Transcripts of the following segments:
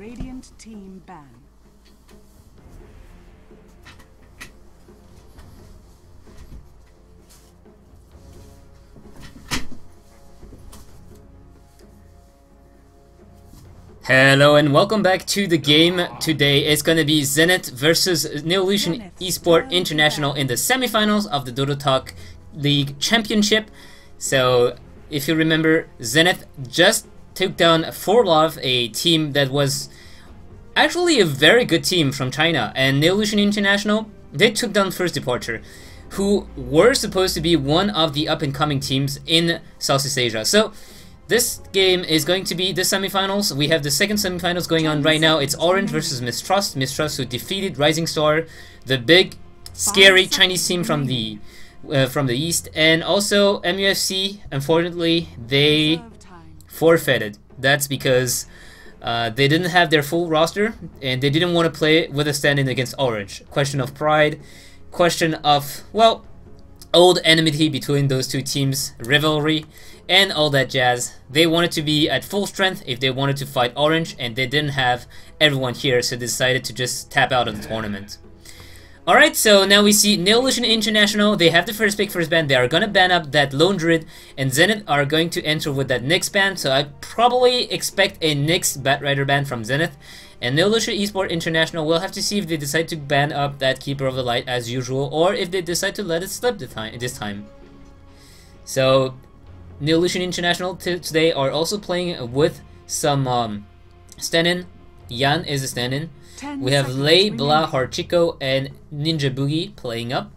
Radiant team ban. Hello and welcome back to the game. Today it's gonna be Zenith versus Neolution.Int International in the semifinals of the DotaTalk League Championship. So if you remember, Zenith just took down Forlov, a team that was actually a very good team from China, and Neolution International, they took down First Departure, who were supposed to be one of the up-and-coming teams in Southeast Asia. So this game is going to be the semifinals. We have the second semifinals going on right now. It's Orange versus Mistrust. Mistrust, who defeated Rising Star, the big, scary Chinese team from the east, and also MUFC. Unfortunately, they forfeited. That's because they didn't have their full roster, and they didn't want to play with a stand-in against Orange. Question of pride, question of, well, old enmity between those two teams, rivalry, and all that jazz. They wanted to be at full strength if they wanted to fight Orange, and they didn't have everyone here, so they decided to just tap out of the tournament. Alright, so now we see Neolution International. They have the first pick, first ban. They are gonna ban up that Lone Druid, and Zenith are going to enter with that Nyx ban, so I probably expect a Nyx Batrider ban from Zenith. And Neolution International will have to see if they decide to ban up that Keeper of the Light as usual, or if they decide to let it slip this time. So Neolution International today are also playing with some stand-in. Yan is a stand-in. We have Lei, Bla, Harchiko, and Ninja Boogie playing up.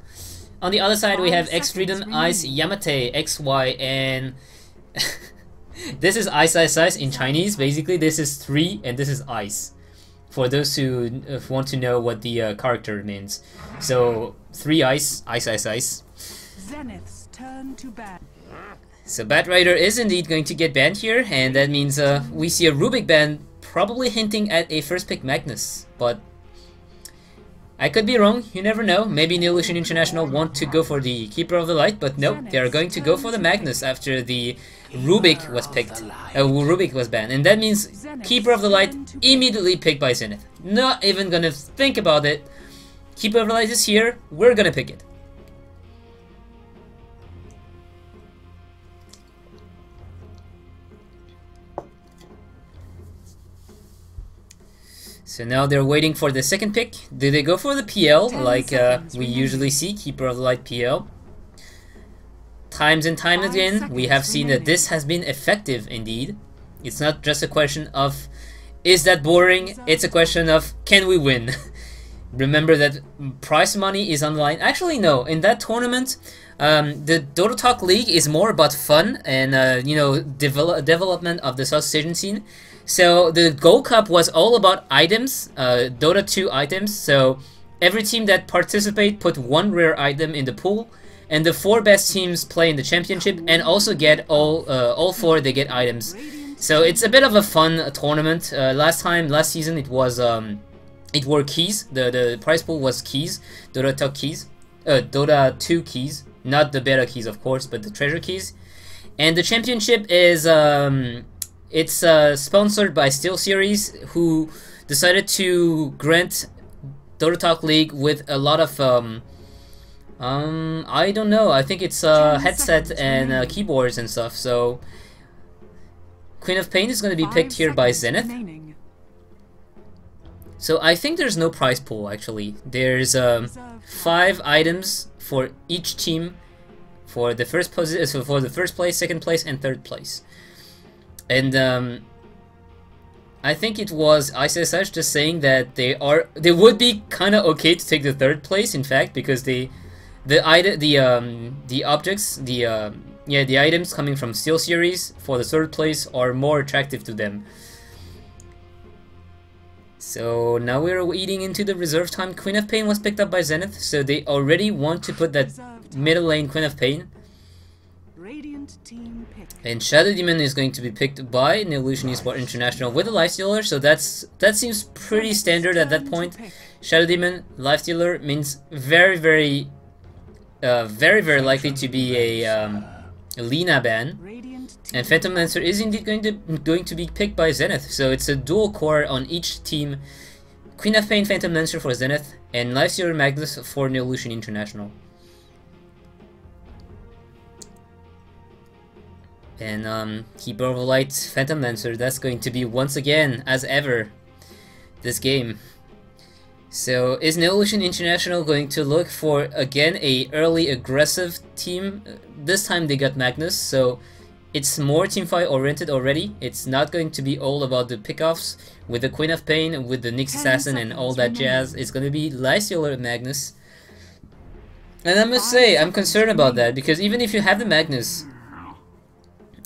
On the other side, we have X Freedom, Ice, Yamate, XY, and this is Ice in Chinese. Basically, this is 3 and this is Ice, for those who want to know what the character means. So 3 Ice. Zenith's turn to ban. So Batrider is indeed going to get banned here, and that means we see a Rubik ban, probably hinting at a first pick Magnus, but I could be wrong, you never know. Maybe Neolution International want to go for the Keeper of the Light, but no, they are going to go for the Magnus after the Rubik was picked. Rubik was banned, and that means Keeper of the Light immediately picked by Zenith. Not even gonna think about it. Keeper of the Light is here, we're gonna pick it. So now they're waiting for the second pick. Do they go for the PL like we usually see, Keeper of the Light PL? Times and time again, we have seen that this has been effective indeed. It's not just a question of, is that boring? It's a question of, can we win? Remember that prize money is on the line. Actually, no. In that tournament, the DotaTalk League is more about fun and you know, development of the Southeast Asian scene. So the Gold Cup was all about items, Dota 2 items. So every team that participate put 1 rare item in the pool, and the 4 best teams play in the championship and also get all 4 they get items. So it's a bit of a fun tournament. Last season it was it were keys. The prize pool was keys, DotaTalk keys, Dota 2 keys, not the beta keys of course, but the treasure keys. And the championship is it's sponsored by SteelSeries, who decided to grant DotaTalk League with a lot of I don't know, I think it's headset and keyboards and stuff. So Queen of Pain is going to be picked here by Zenith. So I think there's no prize pool actually. There's 5 items for each team for the first position, for the first place, second place, and third place. And I think it was ICSH just saying that they would be kind of okay to take the third place. In fact, because the items coming from SteelSeries for the third place are more attractive to them. So now we're eating into the reserve time. Queen of Pain was picked up by Zenith, so they already want to put that middle lane Queen of Pain. And Shadow Demon is going to be picked by Neolution.Int International with a Lifestealer, so that seems pretty standard at that point. Shadow Demon, Lifestealer means very likely to be a Lina ban. And Phantom Lancer is indeed going to be picked by Zenith. So it's a dual core on each team. Queen of Pain, Phantom Lancer for Zenith, and Lifestealer Magnus for Neolution International. And Keeper of the Light, Phantom Lancer, that's going to be once again, as ever, this game. So is Neolution International going to look for, again, a early aggressive team? This time they got Magnus, so it's more teamfight oriented already. It's not going to be all about the pickoffs with the Queen of Pain, with the Nyx Assassin and all that jazz. It's going to be Lifestealer Magnus. And I must say, I'm concerned about that, because even if you have the Magnus,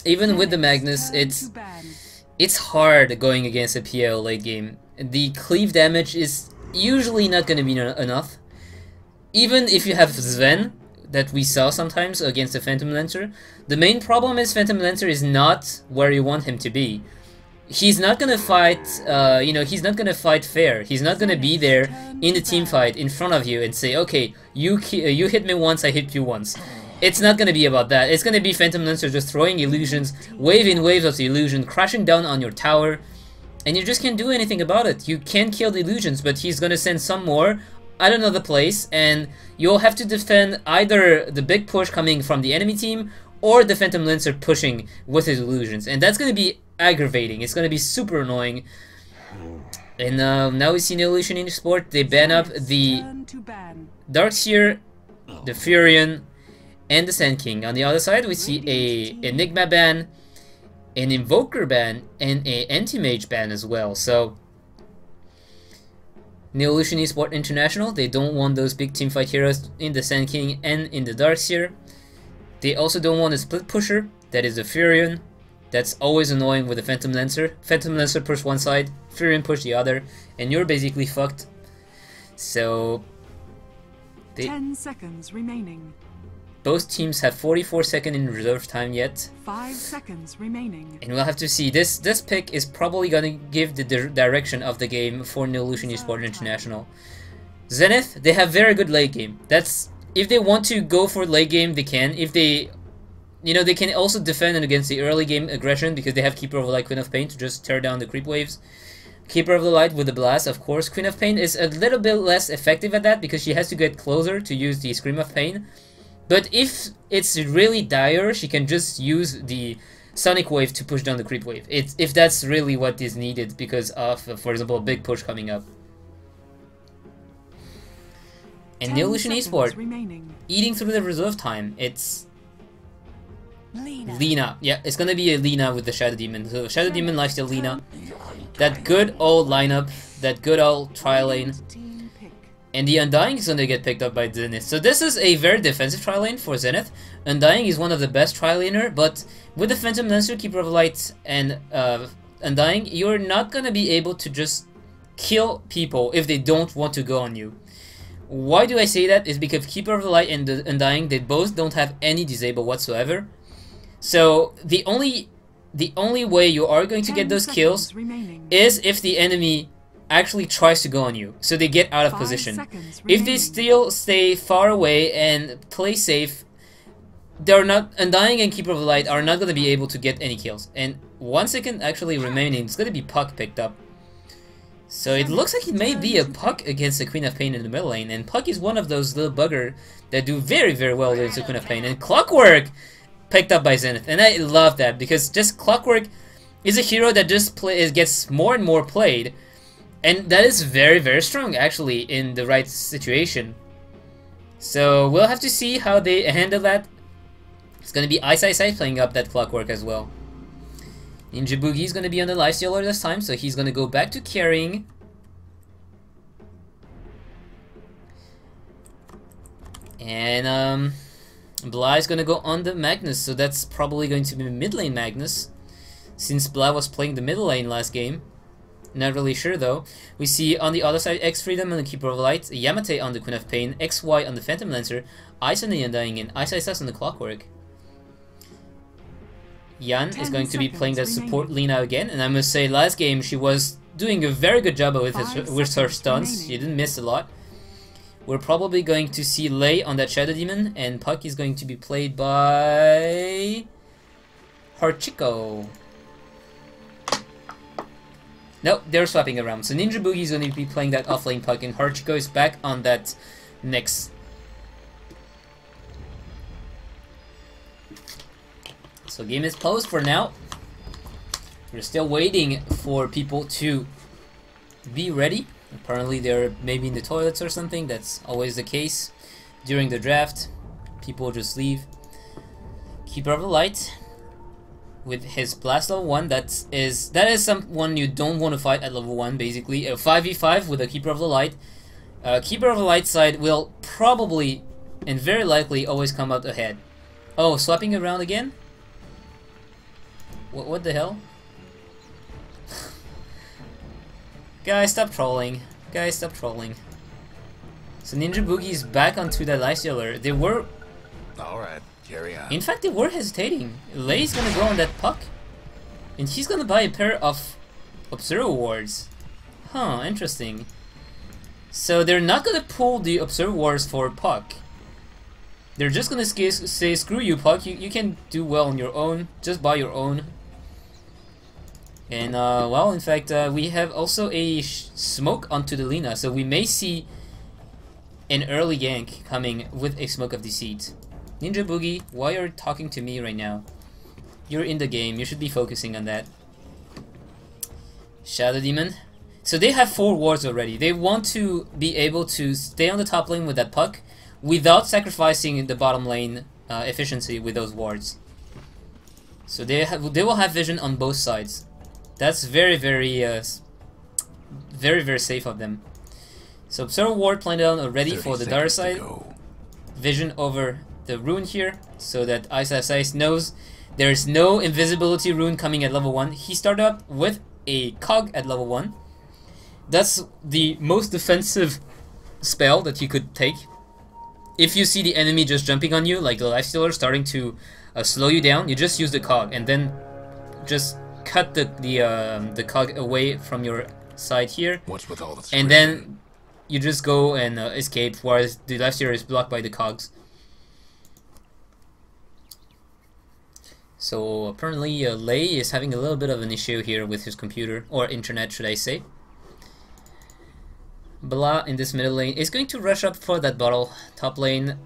even with the Magnus, it's hard going against a PL late game. The cleave damage is usually not going to be enough. Even if you have Sven, that we saw sometimes against the Phantom Lancer, the main problem is Phantom Lancer is not where you want him to be. He's not gonna fight, he's not gonna fight fair. He's not gonna be there in the team fight in front of you and say, okay, you hit me once, I hit you once. It's not gonna be about that. It's gonna be Phantom Lancer just throwing illusions, wave in waves of the illusion, crashing down on your tower, and you just can't do anything about it. You can kill the illusions, but he's gonna send some more at another place, and you'll have to defend either the big push coming from the enemy team or the Phantom Lancer pushing with his illusions, and that's gonna be aggravating. It's gonna be super annoying. And now we see Neolution.Int Sport. They ban up the Darkseer, the Furion, and the Sand King. On the other side, we see a Enigma ban, an Invoker ban, and a Anti-Mage ban as well. So Neolution.Int Sport International, they don't want those big teamfight heroes in the Sand King and in the Darkseer. They also don't want a split pusher, that is the Furion. That's always annoying with the Phantom Lancer. Phantom Lancer push one side, Furion push the other, and you're basically fucked. So 10 seconds remaining. Both teams have 44 seconds in reserve time yet. 5 seconds remaining. And we'll have to see. This pick is probably gonna give the direction of the game for Neolution.Int Sport International. Zenith, they have very good late game. That's, if they want to go for late game, they can. If they, they can also defend against the early game aggression because they have Keeper of the Light, Queen of Pain to just tear down the creep waves. Keeper of the Light with the blast, of course. Queen of Pain is a little bit less effective at that because she has to get closer to use the Scream of Pain. But if it's really dire, she can just use the Sonic Wave to push down the creep wave. If that's really what is needed because of, for example, a big push coming up. And Neolution.Int Sport, eating through the reserve time, it's Lina. Yeah, it's gonna be a Lina with the Shadow Demon. So Shadow Demon, Lifesteal, Lina. That good old lineup, that good old tri-lane. And the Undying is gonna get picked up by Zenith. So this is a very defensive tri-lane for Zenith. Undying is one of the best tri-laner, but with the Phantom Lancer, Keeper of the Light, and Undying, you're not gonna be able to just kill people if they don't want to go on you. Why do I say that? Is because Keeper of the Light and the Undying, they both don't have any disable whatsoever. So the only way you are going to get those kills is if the enemy actually tries to go on you, so they get out of position. If they still stay far away and play safe, they're not, Undying and Keeper of the Light are not going to be able to get any kills. And 1 second actually remaining, it's going to be Puck picked up. So it looks like it may be a Puck against the Queen of Pain in the middle lane, and Puck is one of those little bugger that do very, very well against the Queen of Pain. And Clockwork picked up by Zenith, and I love that, because just Clockwork is a hero that just gets more and more played. And that is very, very strong, actually, in the right situation. So we'll have to see how they handle that. It's going to be Ice playing up that Clockwork as well. Ninja Boogie is going to be on the Lifestealer this time, so he's going to go back to carrying. And Blah is going to go on the Magnus, so that's probably going to be mid lane Magnus, since Blah was playing the middle lane last game. Not really sure though. We see on the other side X Freedom on the Keeper of Light, Yamate on the Queen of Pain, XY on the Phantom Lancer, Ice on the Undying, and Ice on the Clockwork. Yan is going to be playing that support Lina again, and I must say last game she was doing a very good job with her stunts. She didn't miss a lot. We're probably going to see Lei on that Shadow Demon, and Puck is going to be played by Harchiko. Nope, they're swapping around. So Ninja Boogie is going to be playing that offlane puck, and Harchiko is back on that next. So game is paused for now. We're still waiting for people to be ready. Apparently they're maybe in the toilets or something. That's always the case during the draft. People just leave. Keeper of the Light with his blast level 1. That is someone you don't want to fight at level 1, basically. A 5v5 with a Keeper of the Light. Keeper of the Light side will probably and very likely always come out ahead. Oh, swapping around again? What the hell? Guys, stop trolling. Guys, stop trolling. So Ninja Boogie is back onto that Lifestealer. They were... Alright, carry on. In fact, they were hesitating. Lei's gonna go on that puck. And he's gonna buy a pair of Observer Wards. Huh, interesting. So they're not gonna pull the Observer Wards for puck. They're just gonna say, screw you, puck. You can do well on your own. Just buy your own. And, well, in fact, we have also a smoke onto the Lina, so we may see an early gank coming with a Smoke of Deceit. Ninja Boogie, why are you talking to me right now? You're in the game, you should be focusing on that. Shadow Demon. So they have 4 wards already. They want to be able to stay on the top lane with that puck without sacrificing the bottom lane efficiency with those wards. So they will have vision on both sides. That's very, very safe of them. So Observer Ward planned down already for the dark side. Vision over the rune here, so that Ice knows there's no invisibility rune coming at level 1. He started up with a cog at level 1. That's the most defensive spell that you could take. If you see the enemy just jumping on you, like the Lifestealer starting to slow you down, you just use the cog and then just cut the cog away from your side here, and then you just go and escape, whereas the Lifestealer is blocked by the cogs. So apparently Lei is having a little bit of an issue here with his computer, or internet should I say. Blah in this middle lane is going to rush up for that bottle. Top lane,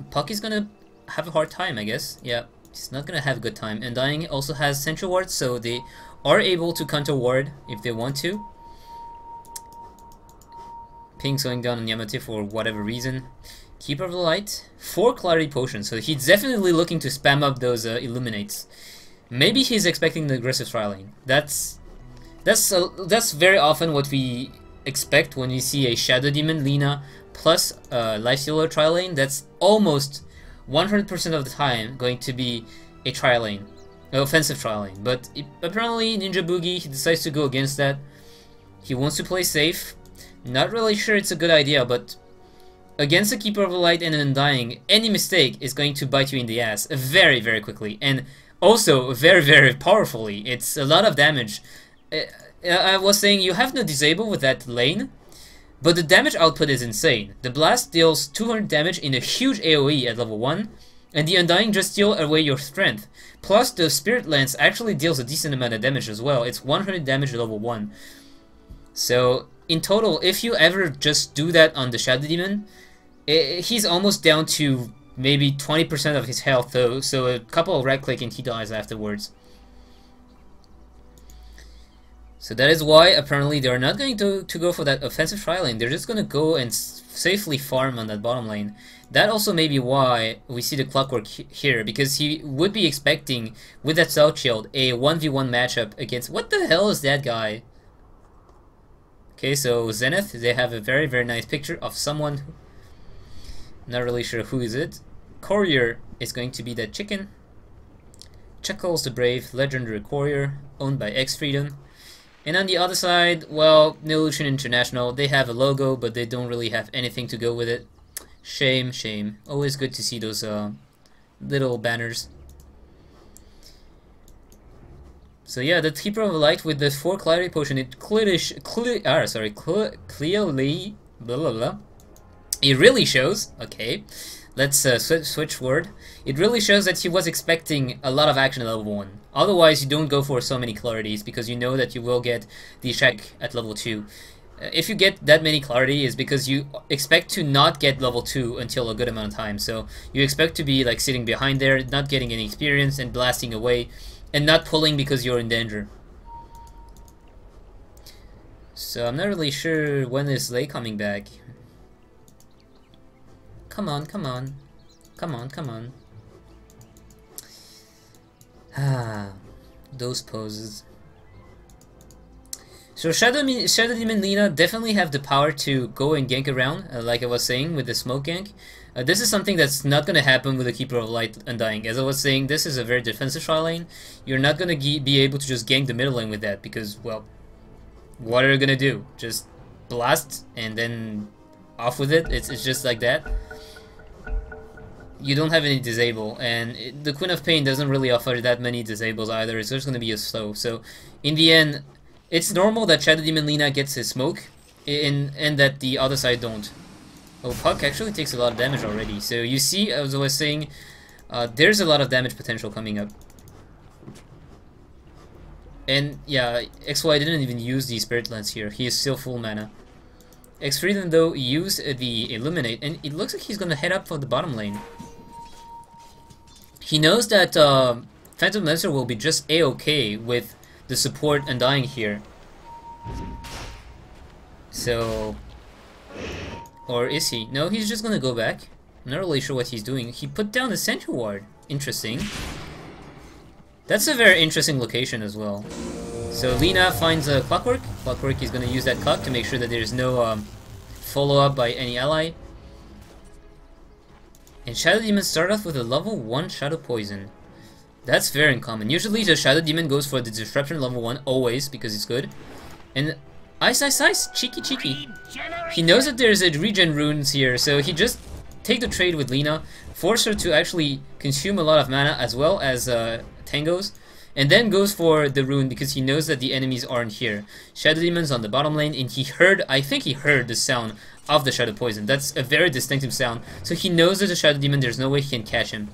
Puck is gonna have a hard time, I guess. Yeah. He's not gonna have a good time. And Dying also has Sentry Ward, so they are able to counter ward if they want to. Ping's going down on Yamate for whatever reason. Keeper of the Light, 4 Clarity Potions, so he's definitely looking to spam up those Illuminates. Maybe he's expecting the aggressive trialing. That's very often what we expect when we see a Shadow Demon Lina plus Lifestealer trialing. That's almost 100% of the time going to be a trial lane, offensive trial lane. But apparently Ninja Boogie, he decides to go against that. He wants to play safe. Not really sure it's a good idea, but against a Keeper of the Light and an Undying, any mistake is going to bite you in the ass very, very quickly, and also very, very powerfully. It's a lot of damage. I was saying you have no disable with that lane, but the damage output is insane. The Blast deals 200 damage in a huge AoE at level 1, and the Undying just steal away your strength. Plus, the Spirit Lance actually deals a decent amount of damage as well. It's 100 damage at level 1. So, in total, if you ever just do that on the Shadow Demon, he's almost down to maybe 20% of his health, though, so a couple of right-click and he dies afterwards. So that is why, apparently, they are not going to go for that offensive trial lane. They're just going to go and safely farm on that bottom lane. That also may be why we see the Clockwork here, because he would be expecting, with that South Shield, a 1v1 matchup against... What the hell is that guy? Okay, so Zenith, they have a very, very nice picture of someone. Not really sure who is it. Courier is going to be that chicken. Chuckles the Brave, legendary courier, owned by X-Freedom. And on the other side, well, Neolution International, they have a logo, but they don't really have anything to go with it. Shame, shame. Always good to see those little banners. So yeah, the Keeper of the Light with the 4 Clarity Potion, it clearly, blah blah blah. It really shows, okay, let's switch word. It really shows that he was expecting a lot of action at level 1. Otherwise, you don't go for so many clarities because you know that you will get the check at level 2. If you get that many clarity, is because you expect to not get level 2 until a good amount of time. So you expect to be like sitting behind there, not getting any experience and blasting away, and not pulling because you're in danger. So I'm not really sure when is Lei coming back. Come on, come on. Come on, come on. Ah, those poses. So Shadow Demon Lina definitely have the power to go and gank around, like I was saying with the smoke gank. This is something that's not going to happen with the Keeper of Light Undying. As I was saying, this is a very defensive tri lane. You're not going to be able to just gank the middle lane with that because, well, what are you going to do? Just blast and then off with it? It's just like that. You don't have any disable, and the Queen of Pain doesn't really offer that many disables either. It's just going to be a slow. So, in the end, it's normal that Shadow Demon Lina gets his smoke, and that the other side don't. Oh, Puck actually takes a lot of damage already. So you see, as I was saying, there's a lot of damage potential coming up. And yeah, XY didn't even use the Spirit Lance here. He is still full mana. X-Freedom though used the Illuminate, and it looks like he's going to head up for the bottom lane. He knows that Phantom Lancer will be just a-okay with the support Undying here. So... or is he? No, he's just gonna go back. I'm not really sure what he's doing. He put down the Sentry Ward. Interesting. That's a very interesting location as well. So Lina finds a Clockwork. Clockwork is gonna use that clock to make sure that there's no follow-up by any ally. And Shadow Demon start off with a level 1 Shadow Poison. That's very uncommon. Usually the Shadow Demon goes for the Disruption level 1, always, because it's good. And Ice, Ice, Ice! Cheeky, cheeky! He knows that there's a regen runes here, so he just take the trade with Lina, force her to actually consume a lot of mana as well as Tangos, and then goes for the rune because he knows that the enemies aren't here. Shadow Demon's on the bottom lane, and he heard, I think he heard the sound of the Shadow Poison. That's a very distinctive sound, so he knows there's a Shadow Demon, there's no way he can catch him.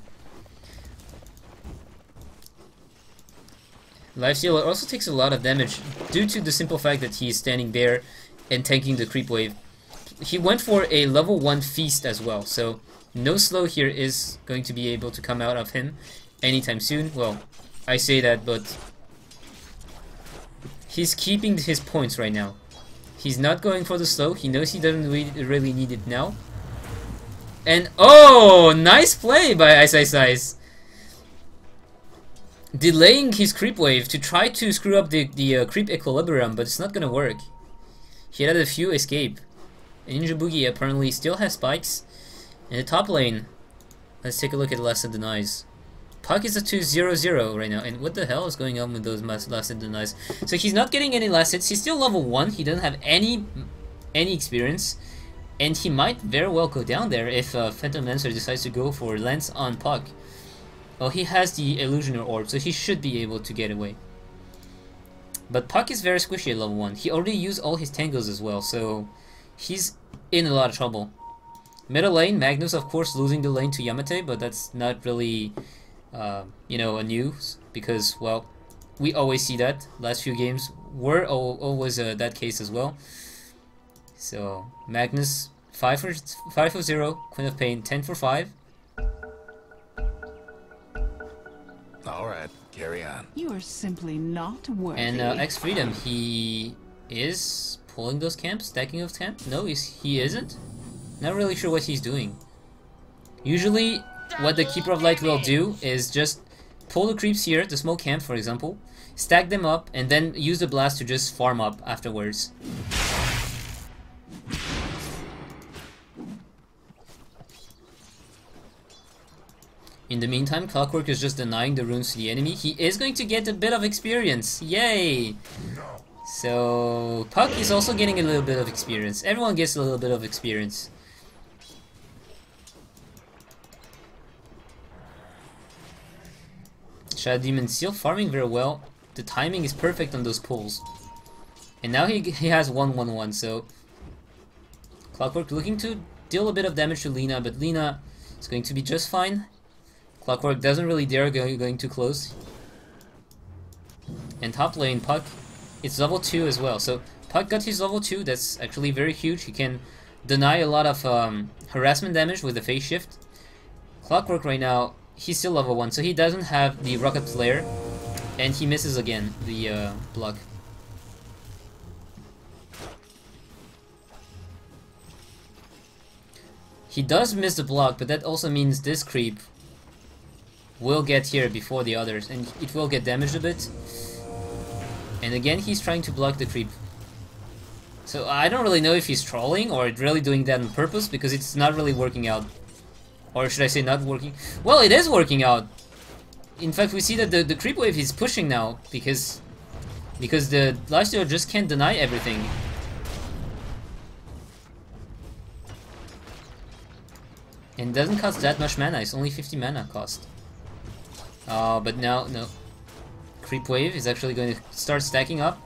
Lifestealer also takes a lot of damage due to the simple fact that he is standing there and tanking the creep wave. He went for a level 1 feast as well, so no slow here is going to be able to come out of him anytime soon. Well, I say that, but he's keeping his points right now. He's not going for the slow. He knows he doesn't really need it now. And oh, nice play by Ice Ice Ice. Delaying his creep wave to try to screw up the creep equilibrium, but it's not gonna work. He had a few escape. And Ninja Boogie apparently still has spikes. In the top lane, let's take a look at Last and Denies. Puck is a 2-0-0 right now, and what the hell is going on with those Last and Denies? So he's not getting any last hits. He's still level 1. He doesn't have any experience, and he might very well go down there if Phantom Lancer decides to go for Lance on Puck. Well, he has the Illusioner Orb, so he should be able to get away. But Puck is very squishy at level 1. He already used all his tangles as well, so he's in a lot of trouble. Middle lane, Magnus of course losing the lane to Yamate, but that's not really, you know, a news, because, well, we always see that. Last few games were always that case as well. So, Magnus, 5 for 0, Queen of Pain, 10 for 5. Alright, carry on. You are simply not worthy. And X-Freedom, he is pulling those camps, stacking those camps? No, he isn't. Not really sure what he's doing. Usually, what the Keeper of Light will do is just pull the creeps here, the smoke camp for example, stack them up, and then use the blast to just farm up afterwards. In the meantime, Clockwork is just denying the runes to the enemy. He is going to get a bit of experience. Yay! So, Puck is also getting a little bit of experience. Everyone gets a little bit of experience. Shadow Demon still farming very well. The timing is perfect on those pulls. And now he has 1-1-1, so... Clockwork looking to deal a bit of damage to Lina, but Lina It's going to be just fine. Clockwork doesn't really dare going too close. And top lane, Puck, it's level 2 as well. So Puck got his level 2, that's actually very huge. He can deny a lot of harassment damage with the phase shift. Clockwork right now, he's still level 1, so he doesn't have the rocket flare. And he misses again the block. He does miss the block, but that also means this creep will get here before the others, and it will get damaged a bit. And again, he's trying to block the creep. So I don't really know if he's trolling or really doing that on purpose, because it's not really working out. Or should I say not working? Well, it is working out! In fact, we see that the creep wave is pushing now, because the lifestealer just can't deny everything. And it doesn't cost that much mana, it's only 50 mana cost. But now, no. Creep wave is actually going to start stacking up.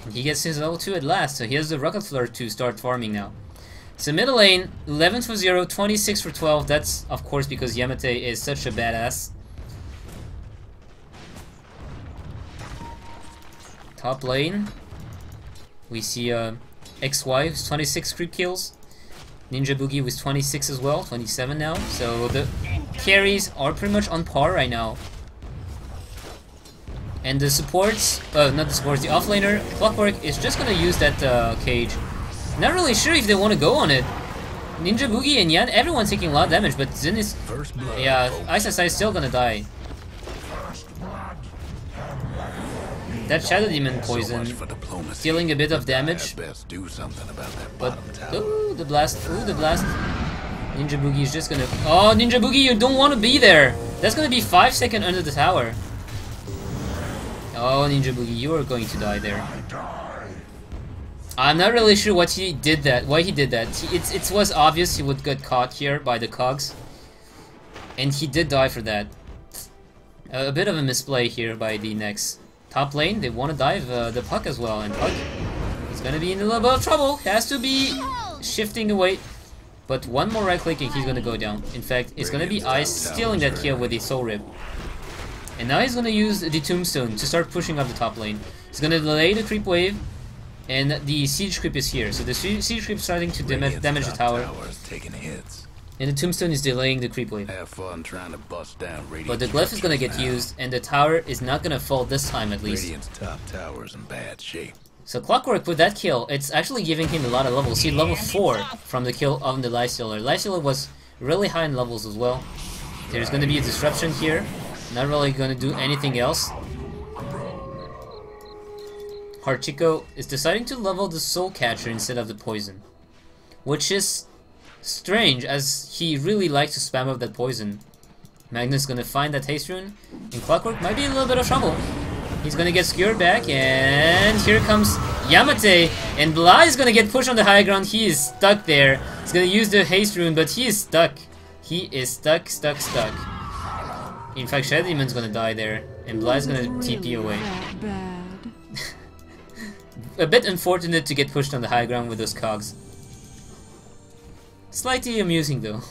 And he gets his level 2 at last, so he has the rocket flare to start farming now. So middle lane, 11 for 0, 26 for 12. That's of course because Yamate is such a badass. Top lane, we see XY with 26 creep kills. Ninja Boogie with 26 as well, 27 now. So the carries are pretty much on par right now. And the supports, not the supports, the offlaner, Clockwork is just gonna use that cage. Not really sure if they want to go on it. Ninja Boogie and Yan, everyone's taking a lot of damage, but Zenith, yeah, ISSI is still gonna die. That Shadow Demon poison dealing a bit of damage. But ooh, the blast, Ninja Boogie is just gonna. Oh, Ninja Boogie, you don't want to be there. That's gonna be 5 seconds under the tower. Oh, Ninja Boogie, you are going to die there. I'm not really sure why he did that. It was obvious he would get caught here by the cogs, and he did die for that. A bit of a misplay here by the next. Top lane, they want to dive the Puck as well, and Puck is gonna be in a little bit of trouble. Has to be shifting away, but one more right click and he's gonna go down. In fact, it's gonna be Ice stealing that kill with the Soul Rip. And now he's gonna use the Tombstone to start pushing up the top lane. He's gonna delay the creep wave, and the siege creep is here. So the siege creep is starting to damage the tower. And the Tombstone is delaying the creep wave. Have fun trying to bust down But the glyph is gonna get used, and the tower is not gonna fall this time at least. Radiant's top tower's in bad shape. So Clockwork with that kill, it's actually giving him a lot of levels. See, level 4 from the kill of the Lifestealer. Lifestealer was really high in levels as well. There's gonna be a disruption here. Not really gonna do anything else. Hachiko is deciding to level the Soul Catcher instead of the poison, which is strange, as he really likes to spam up that poison. Magnus gonna find that haste rune, and Clockwork might be in a little bit of trouble. He's gonna get skewered back, and here comes Yamate, and Blah is gonna get pushed on the high ground. He is stuck there. He's gonna use the haste rune, but he is stuck. He is stuck. In fact, Shadow Demon's gonna die there, and Blah is gonna TP away. A bit unfortunate to get pushed on the high ground with those cogs. Slightly amusing though.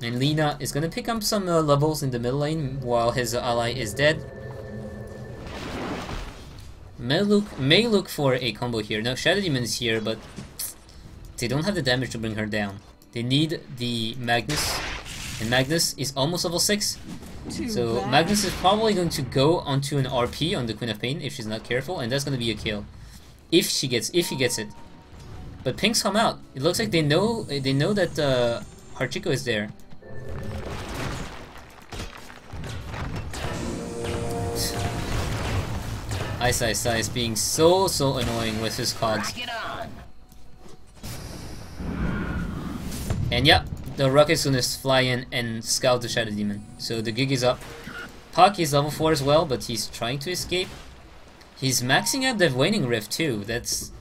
And Lina is gonna pick up some levels in the middle lane while his ally is dead. May look for a combo here. Now Shadow Demon is here, but they don't have the damage to bring her down. They need the Magnus, and Magnus is almost level 6. So Magnus is probably going to go onto an RP on the Queen of Pain if she's not careful, and that's gonna be a kill. If he gets it. But Pinks come out. It looks like they know that Hachiko is there. Ice is being so annoying with his cogs. And yeah, the Rocket's gonna fly in and scout the Shadow Demon. So the gig is up. Puck is level 4 as well, but he's trying to escape. He's maxing out the Waning Rift too. That's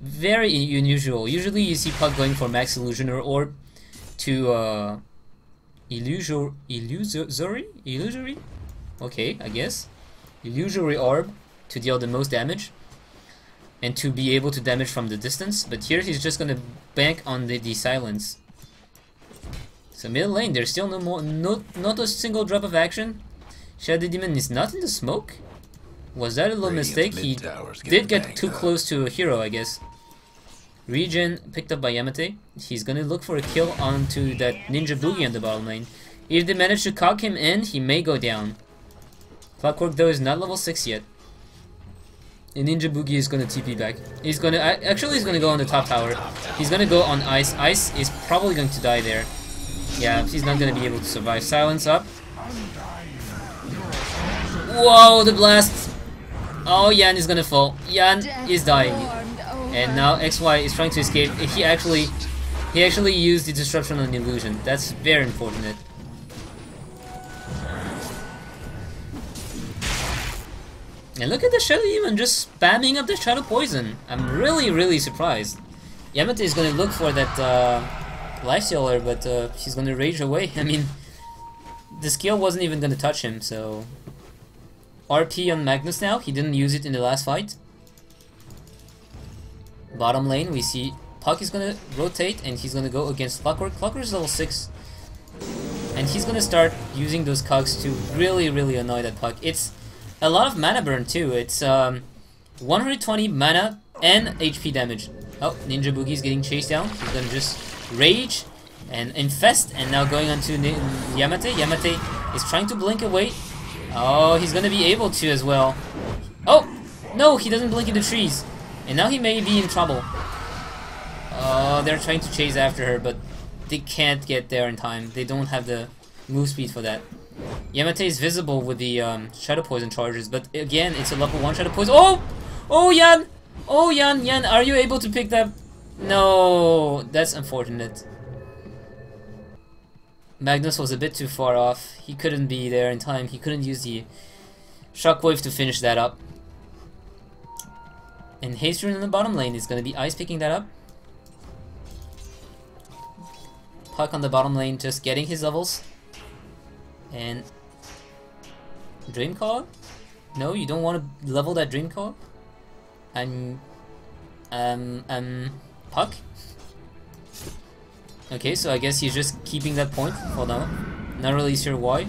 very unusual. Usually you see Puck going for max Illusioner Orb to Illusory? Okay, I guess. Illusory Orb to deal the most damage. and to be able to damage from the distance. But here he's just gonna bank on the silence. So middle lane, there's still not a single drop of action. Shadow Demon is not in the smoke. Was that a little mistake? He did get too close to a hero, I guess. Regen picked up by Yamate. He's gonna look for a kill onto that Ninja Boogie on the bottom lane. If they manage to cock him in, he may go down. Clockwork though is not level 6 yet. And Ninja Boogie is gonna TP back. He's gonna actually he's gonna go on the top tower. He's gonna go on ice. Ice is probably going to die there. Yeah, he's not gonna be able to survive. Silence up. Whoa, the blast! Oh, Yan is gonna fall. Yan is dying. And now XY is trying to escape. He actually used the disruption on Illusion. That's very unfortunate. And look at the Shadow Demon just spamming up the Shadow Poison. I'm really surprised. Yamate is gonna look for that Lifestealer, but she's gonna rage away. I mean, the skill wasn't even gonna touch him, so... RP on Magnus now, he didn't use it in the last fight. Bottom lane, we see Puck is gonna rotate and he's gonna go against Clockwork. Clockwork is level 6. And he's gonna start using those cogs to really annoy that Puck. It's a lot of mana burn too. It's 120 mana and HP damage. Oh, Ninja Boogie is getting chased down. He's gonna just rage and infest, and now going on to Yamate. Yamate is trying to blink away. Oh, he's gonna be able to as well. Oh! No, he doesn't blink in the trees. And now he may be in trouble. Oh, they're trying to chase after her, but they can't get there in time. They don't have the move speed for that. Yamate is visible with the Shadow Poison charges, but again, it's a level 1 Shadow Poison. Oh! Oh, Yan! Oh, Yan, are you able to pick that? No, that's unfortunate. Magnus was a bit too far off. He couldn't be there in time. He couldn't use the Shockwave to finish that up. And Haste Rune in the bottom lane is going to be Ice picking that up. Puck on the bottom lane just getting his levels. And Dreamcall? No, you don't want to level that Dreamcall? Puck? Okay, so I guess he's just keeping that point for now. Not really sure why.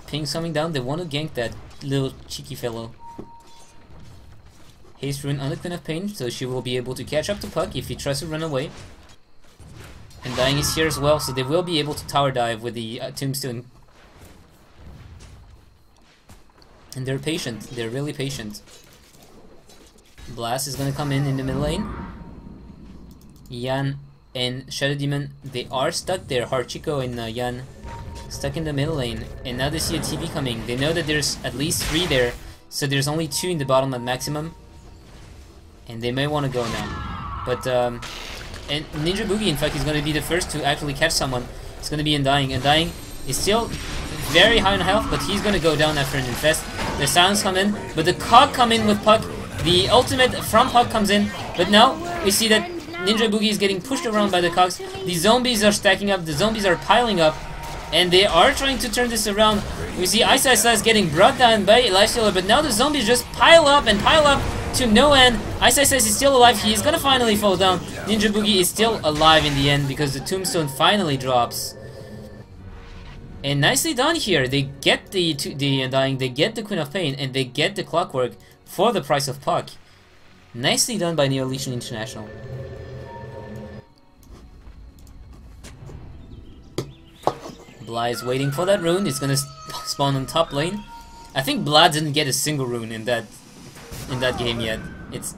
Ping's coming down, they want to gank that little cheeky fellow. Haste Rune on the Queen of Pain, so she will be able to catch up to Puck if he tries to run away. And Dying is here as well, so they will be able to tower dive with the Tombstone. And they're patient, they're really patient. Blast is gonna come in the middle lane. Yan and Shadow Demon, they are stuck there. Harchiko and Yan stuck in the middle lane, and now they see a TV coming. They know that there's at least 3 there, so there's only 2 in the bottom at maximum, and they may want to go now. But and Ninja Boogie, in fact, is going to be the first to actually catch someone. It's going to be Undying. Undying is still very high on health, but he's going to go down after an infest. The silence come in, but the cog come in with Puck. The ultimate from Puck comes in, but now we see that Ninja Boogie is getting pushed around by the cogs. The zombies are stacking up, the zombies are piling up, and they are trying to turn this around. We see Ice is getting brought down by Lifestealer, but now the zombies just pile up to no end. Ice is still alive, he is gonna finally fall down. Ninja Boogie is still alive in the end because the Tombstone finally drops. And nicely done here, they get the Undying, they get the Queen of Pain, and they get the Clockwork for the price of Puck. Nicely done by Neolution International. Blah is waiting for that rune. It's gonna spawn on top lane. I think Blah didn't get a single rune in that game yet. It's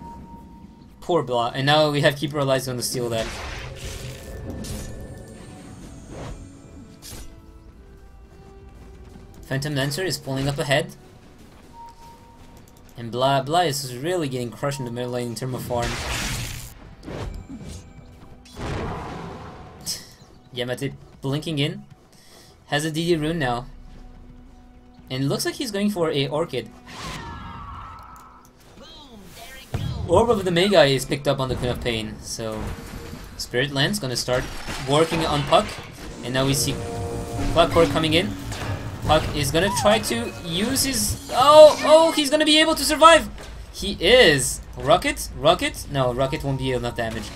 poor Blah, and now we have Keeper Alive gonna steal that. Phantom Dancer is pulling up ahead, and Blah is really getting crushed in the middle lane in terms of farm. Yamate blinking in. Has a DD rune now. And it looks like he's going for a Orchid. Orb of the Mega is picked up on the Queen of Pain, so Spirit Land's gonna start working on Puck. And now we see Clockwork coming in. Puck is gonna try to use his... Oh, he's gonna be able to survive! He is! Rocket? Rocket? No, Rocket won't be enough damage.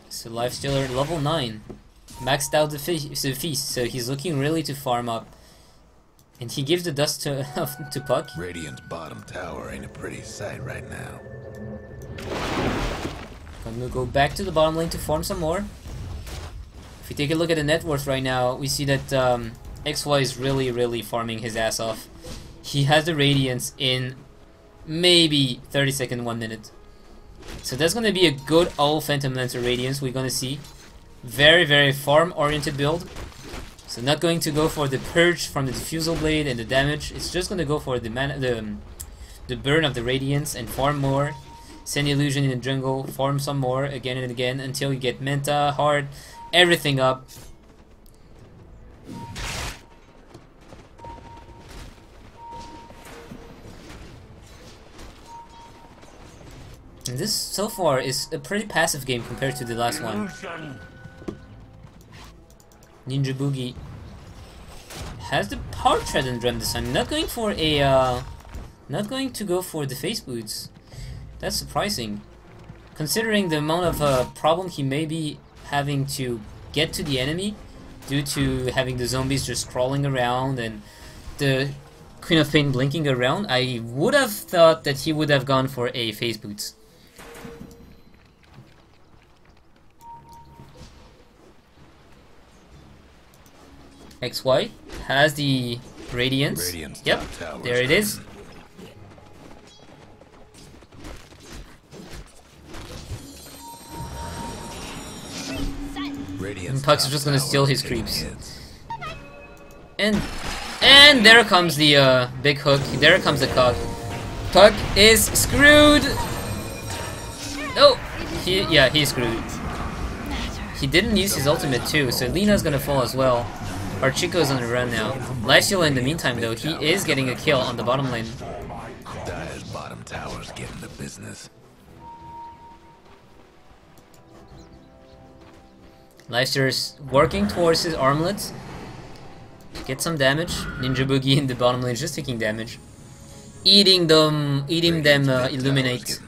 So Lifestealer level 9. Maxed out the feast, so he's looking really to farm up. And he gives the dust to, to Puck. Radiant's bottom tower ain't a pretty sight right now. I'm gonna go back to the bottom lane to farm some more. If we take a look at the net worth right now, we see that XY is really farming his ass off. He has the Radiance in maybe 30 seconds, 1 minute. So that's gonna be a good old Phantom Lancer Radiance we're gonna see. Very farm oriented build. So not going to go for the purge from the Diffusal Blade and the damage. It's just gonna go for the burn of the Radiance and farm more. Send Illusion in the jungle, farm some more again and again until you get Menta, Hard, everything up. And this so far is a pretty passive game compared to the last one. Ninja Boogie has the Power Tread and Drum this time. Not going for a not going to go for the face boots. That's surprising, considering the amount of problem he may be having to get to the enemy due to having the zombies just crawling around and the Queen of Pain blinking around. I would have thought that he would have gone for a face boots. XY has the Radiance. Yep, there it is. And Puck's just gonna steal his creeps. And there comes the big hook. There comes the cock. Puck is screwed. Oh, he's screwed. He didn't use his ultimate too, so Lina's gonna fall as well. Our Chico's on the run now. Lifestealer in the meantime though, he is getting a kill on the bottom lane. Dire's bottom tower's getting the business. Lifestealer's working towards his armlets to get some damage. Ninja Boogie in the bottom lane just taking damage. Eating them Illuminate.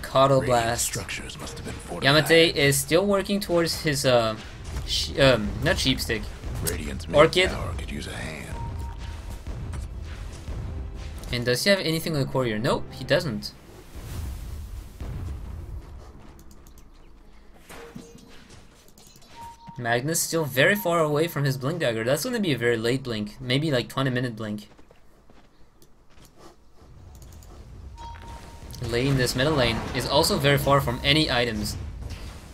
Coddle Blast. Yamate is still working towards his not Sheepstick. Orchid. And does he have anything on the courier? Nope, he doesn't. Magnus still very far away from his Blink Dagger. That's gonna be a very late blink. Maybe like 20-minute blink. Lane in this middle lane is also very far from any items.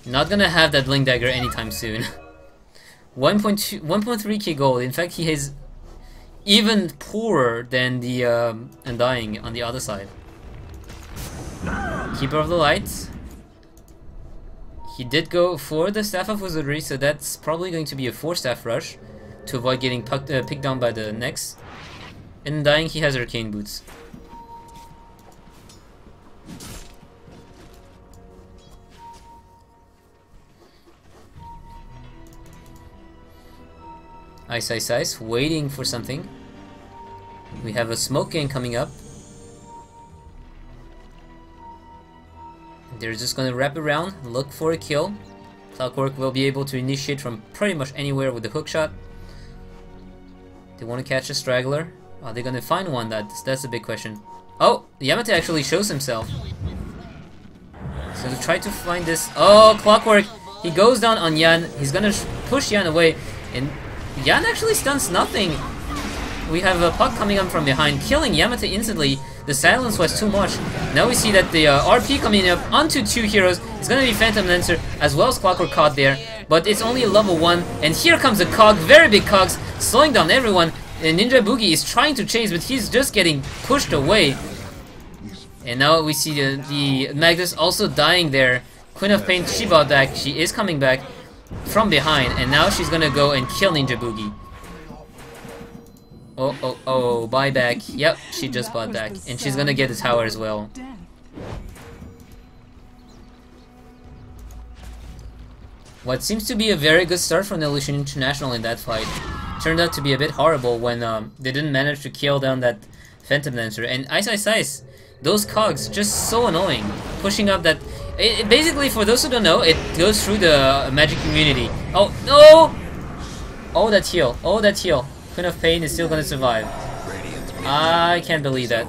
Not gonna have that Blink Dagger anytime soon. 1.3k gold. In fact, he is even poorer than the Undying on the other side. Keeper of the Light. He did go for the Staff of Wizardry, so that's probably going to be a 4-staff rush to avoid getting picked down by the next. And Undying, he has Arcane Boots. Ice, waiting for something. We have a smoke gang coming up. They're just gonna wrap around, look for a kill. Clockwork will be able to initiate from pretty much anywhere with the hook shot. They want to catch a straggler. Are they gonna find one? That's the big question. Oh, Yamate actually shows himself. So to try to find this. Oh, Clockwork! He goes down on Yan. He's gonna push Yan away, and Yan actually stuns nothing. We have a Puck coming up from behind, killing Yamate instantly. The silence was too much. Now we see that the RP coming up onto 2 heroes. It's gonna be Phantom Lancer as well as Clockwork caught there. But it's only a level 1, and here comes a Cog, very big Cogs, slowing down everyone. And Ninja Boogie is trying to chase, but he's just getting pushed away. And now we see the Magnus also dying there. Queen of Pain, she bought back. She is coming back from behind, and now she's gonna go and kill Ninja Boogie. Oh, buy back. Yep, she just bought back. And she's gonna get the tower as well. What seems to be a very good start from Neolution International in that fight turned out to be a bit horrible when they didn't manage to kill down that Phantom Lancer. And Ice, those cogs just so annoying. Pushing up that... basically, for those who don't know, it goes through the magic community. Oh, no! Oh, that heal. Oh, that heal. Queen of Pain is still gonna survive. I can't believe that.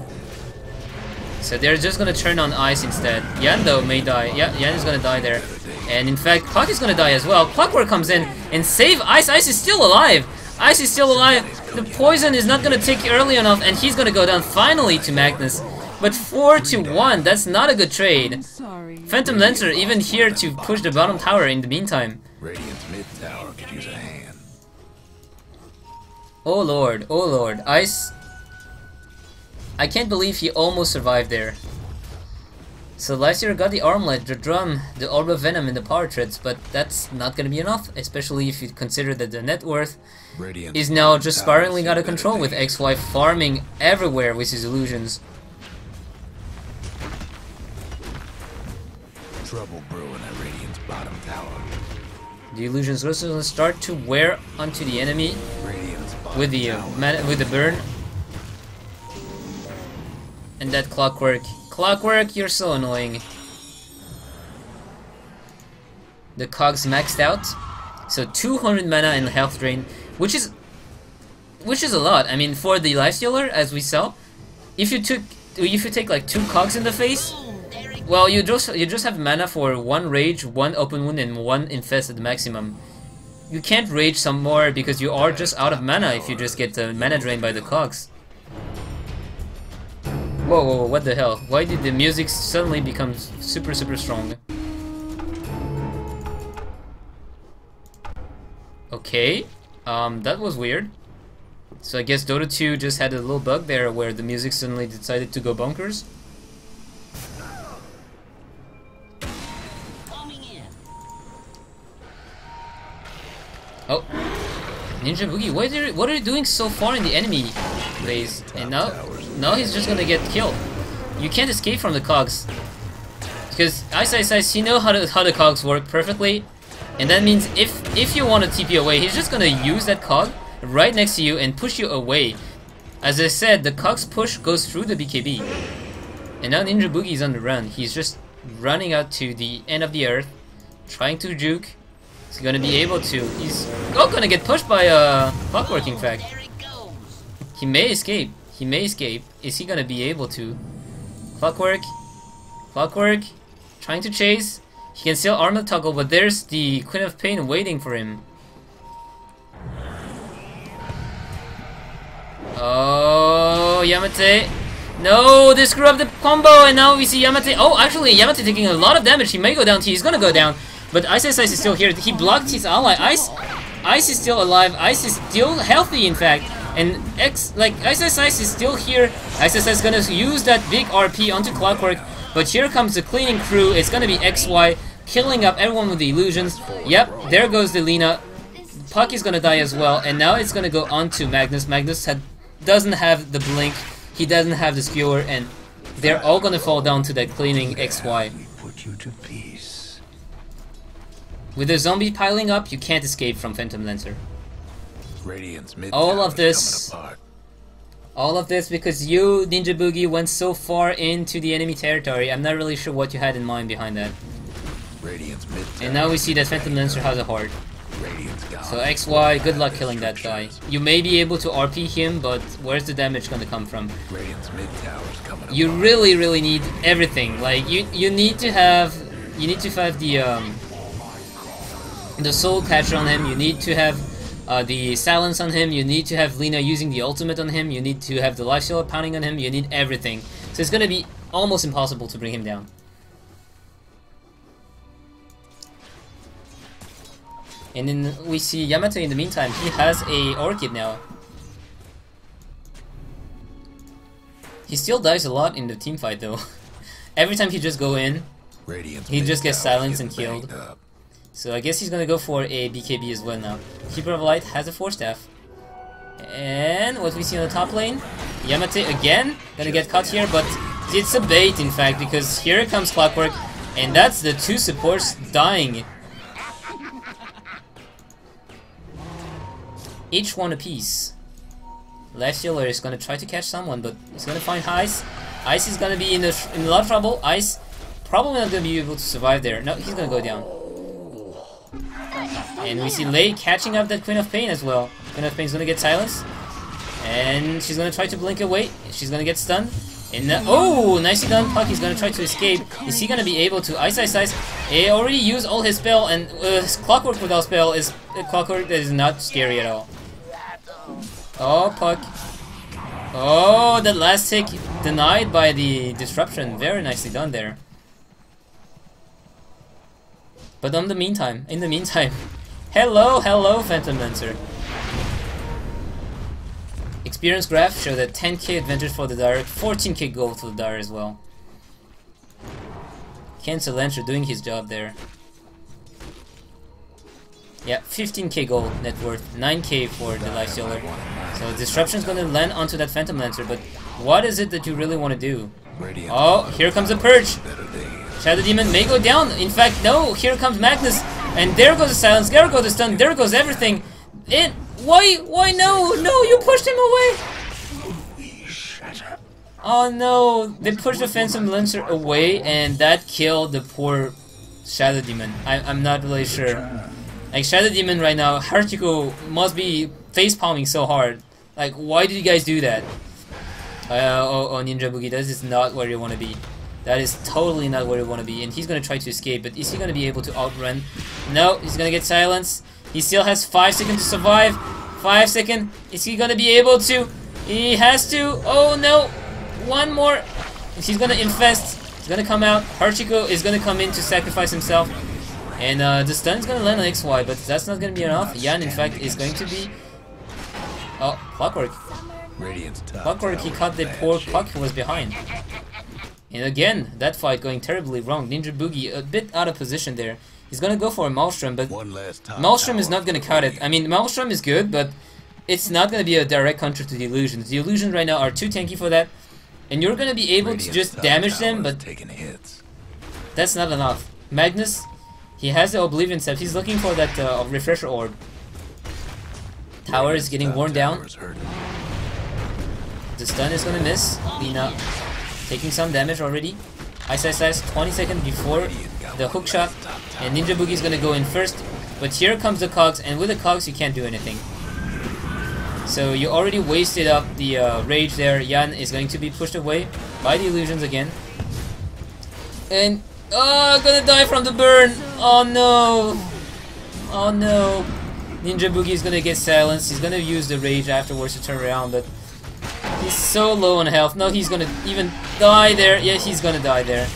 So they're just gonna turn on Ice instead. Yan though may die. Yeah, Yan is gonna die there. And in fact, Clock is gonna die as well. Clockwork comes in and save Ice. Ice is still alive. Ice is still alive. The poison is not gonna tick early enough, and he's gonna go down finally to Magnus. But 4-1, that's not a good trade. Phantom Lancer even here to push the bottom tower in the meantime. Radiant's mid tower could use a hand. Oh lord, Ice. I can't believe he almost survived there. So Lysier got the armlet, the drum, the orb of venom, and the power treads, but that's not gonna be enough, especially if you consider that the net worth is now just spiraling out of control with XY farming everywhere with his illusions. Trouble brewing at Radiant's bottom tower. The illusions also gonna start to wear onto the enemy with the burn. And that Clockwork. Clockwork, you're so annoying. The cogs maxed out. So 200 mana and health drain, which is a lot. I mean, for the lifestealer, as we saw, if you take like 2 cogs in the face, well, you just have mana for 1 rage, 1 open wound, and 1 infest at the maximum. You can't rage some more because you are just out of mana if you just get the mana drained by the cogs. Whoa, what the hell? Why did the music suddenly become super strong? Okay, that was weird. So I guess Dota 2 just had a little bug there where the music suddenly decided to go bonkers. Oh, Ninja Boogie, what are you doing so far in the enemy base? And now he's just gonna get killed. You can't escape from the cogs because Ice, he knows how the cogs work perfectly, and that means if you want to TP away, he's just gonna use that cog right next to you and push you away. As I said, the cogs push goes through the BKB, and now Ninja Boogie is on the run. He's just running out to the end of the earth, trying to juke. He's gonna be able to. He's gonna get pushed by Clockwork. In fact, he may escape. He may escape. Is he gonna be able to? Clockwork, trying to chase. He can still armor toggle, but there's the Queen of Pain waiting for him. Oh, Yamate. No, they screw up the combo, and now we see Yamate. Oh, actually, Yamate taking a lot of damage. He may go down. He's gonna go down. But Ice is still here. He blocked his ally. Ice is still alive. Ice is still healthy, in fact. And Ice is still here. Ice is gonna use that big RP onto Clockwork. But here comes the cleaning crew. It's gonna be XY killing up everyone with the illusions. Yep, there goes the Lina. Puck is gonna die as well. And now it's gonna go on to Magnus. Magnus doesn't have the blink. He doesn't have the skewer, and they're all gonna fall down to that cleaning XY. With the zombie piling up, you can't escape from Phantom Lancer. All of this because you, Ninja Boogie, went so far into the enemy territory. I'm not really sure what you had in mind behind that. And now we see that Phantom Lancer has a heart. So XY, good luck killing that guy. You may be able to RP him, but where's the damage gonna come from? You really need everything. Like you need to have the soul catcher on him, you need to have the silence on him, you need to have Lina using the ultimate on him, you need to have the lifesteal pounding on him, you need everything. So it's gonna be almost impossible to bring him down. And then we see Yamato in the meantime, he has a Orchid now. He still dies a lot in the team fight though. Every time he just go in, he just gets silenced and killed. So I guess he's gonna go for a BKB as well now. Keeper of Light has a 4-staff. And what we see on the top lane, Yamate again gonna get caught here, but it's a bait in fact, because here comes Clockwork, and that's the 2 supports dying. Each one apiece. Lifestealer is gonna try to catch someone, but he's gonna find Ice. Ice is gonna be in a lot of trouble. Ice probably not gonna be able to survive there. No, he's gonna go down. And we see Lei catching up that Queen of Pain as well. Queen of Pain is gonna get silenced. And she's gonna try to blink away. She's gonna get stunned. And oh, nicely done, Puck. He's gonna try to escape. Is he gonna be able to ice? He already used all his spell, and his Clockwork without spell is a Clockwork that is not scary at all. Oh, Puck. Oh, that last tick denied by the disruption. Very nicely done there. But in the meantime, hello, Phantom Lancer. Experience graph show that 10k advantage for the Dire, 14k gold for the Dire as well. Cancel Lancer doing his job there. Yeah, 15k gold net worth, 9k for the Lifestealer. So Disruption's gonna land onto that Phantom Lancer, but what is it that you really want to do? Oh, here comes a Purge! Shadow Demon may go down. In fact, no, here comes Magnus. And there goes the silence, there goes the stun, there goes everything. Why no? No, you pushed him away! Oh no, they pushed the Phantom Lancer away and that killed the poor Shadow Demon. I'm not really sure. Like, Shadow Demon right now, Hachiko must be face-palming so hard. Like, why did you guys do that? Oh, Ninja Boogie, that is not where you want to be. That is totally not where you want to be. And he's going to try to escape, but is he going to be able to outrun? No, he's going to get silenced. He still has 5 seconds to survive. 5 seconds. Is he going to be able to? He has to. Oh no. One more. He's going to infest. He's going to come out. Hachiko is going to come in to sacrifice himself. And the stun is going to land on XY, but that's not going to be enough. Yan, in fact, is going to be... Oh, Clockwork. Clockwork, he caught the poor Puck who was behind. And again, that fight going terribly wrong. Ninja Boogie a bit out of position there. He's gonna go for a Maelstrom, but Maelstrom is not gonna cut it. I mean, Maelstrom is good, but it's not gonna be a direct counter to the Illusions. The Illusions right now are too tanky for that. And you're gonna be able to just damage them, but that's not enough. Magnus, he has the Oblivion Step. He's looking for that Refresher Orb. Tower is getting worn down. The stun is gonna miss. Lina taking some damage already. Ice, 20 seconds before the hook shot. And Ninja Boogie is gonna go in first. But here comes the cogs, and with the cogs you can't do anything. So you already wasted up the rage there. Yan is going to be pushed away by the Illusions again. And gonna die from the burn. Oh no. Oh no. Ninja Boogie is gonna get silenced. He's gonna use the rage afterwards to turn around, but he's so low on health. No, he's gonna even die there. Yeah, he's gonna die there.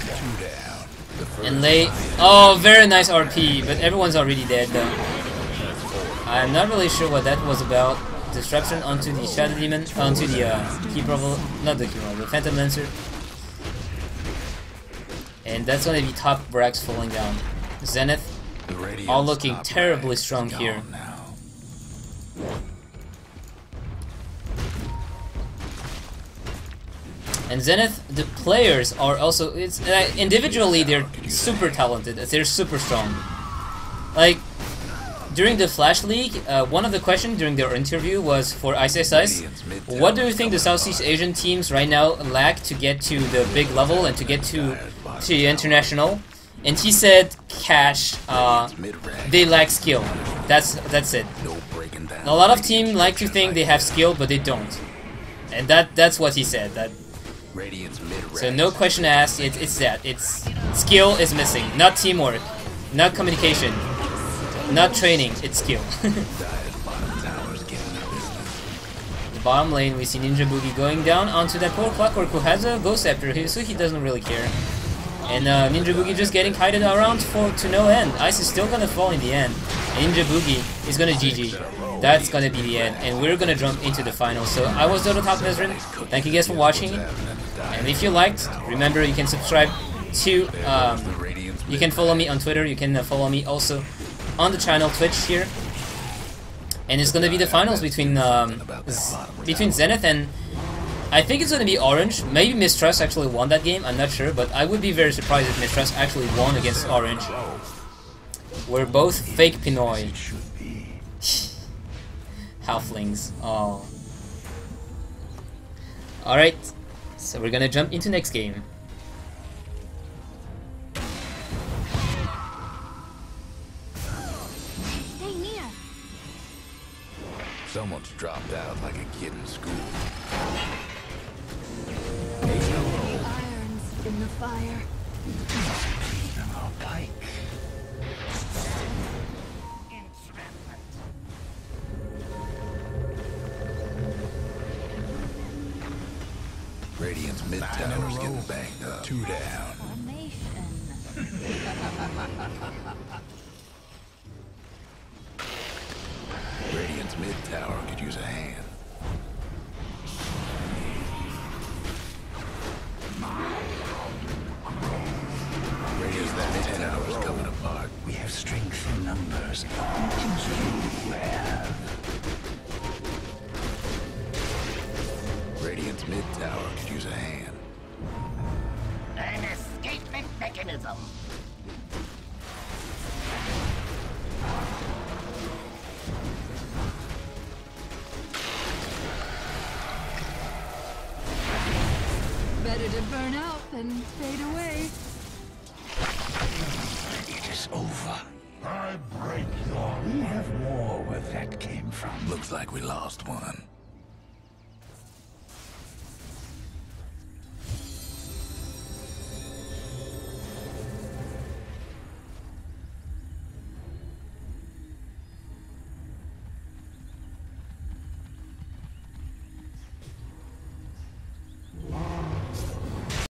And Lei, oh, very nice RP, but everyone's already dead though. I'm not really sure what that was about. Disruption onto the Shadow Demon, onto the the Phantom Lancer. And that's gonna be top Brax falling down. Zenith, all looking terribly strong here. And Zenith, the players are also, it's individually they're super talented, they're super strong. Like, during the Flash League, one of the questions during their interview was for Ice. What do you think the Southeast Asian teams right now lack to get to the big level and to get to the international? And he said, cash, they lack skill. That's it. A lot of teams like to think they have skill, but they don't. And that's what he said. So no question asked, it's that. It's skill is missing, not teamwork, not communication, not training, it's skill. The bottom lane, we see Ninja Boogie going down onto that poor Clockwork who has a Ghost Scepter, so he doesn't really care. And Ninja Boogie just getting kited around to no end. Ice is still gonna fall in the end. And Ninja Boogie is gonna GG. That's gonna be the end, and we're gonna jump into the finals. So I was DotaTalk Myzzrym. Thank you guys for watching. And if you liked, remember you can subscribe to, you can follow me on Twitter, you can follow me also on the channel Twitch here. And it's gonna be the finals between Zenith and, I think it's gonna be Orange. Maybe Mistrust actually won that game, I'm not sure, but I would be very surprised if Mistrust actually won against Orange. We're both fake Pinoy. halflings. Oh. Alright, so we're gonna jump into next game. Stay near. Someone's dropped out like a kid in school. Irons in the fire. Radiant's mid tower's getting banged up. 2 down. Formation. Radiant's mid tower could use a hand. Radiant's mid tower's coming apart. We have strength in numbers. You have. Radiant's mid tower could use a hand. An escapement mechanism. Better to burn out than fade away. It is over. I break your. We have more where that came from. Looks like we lost one.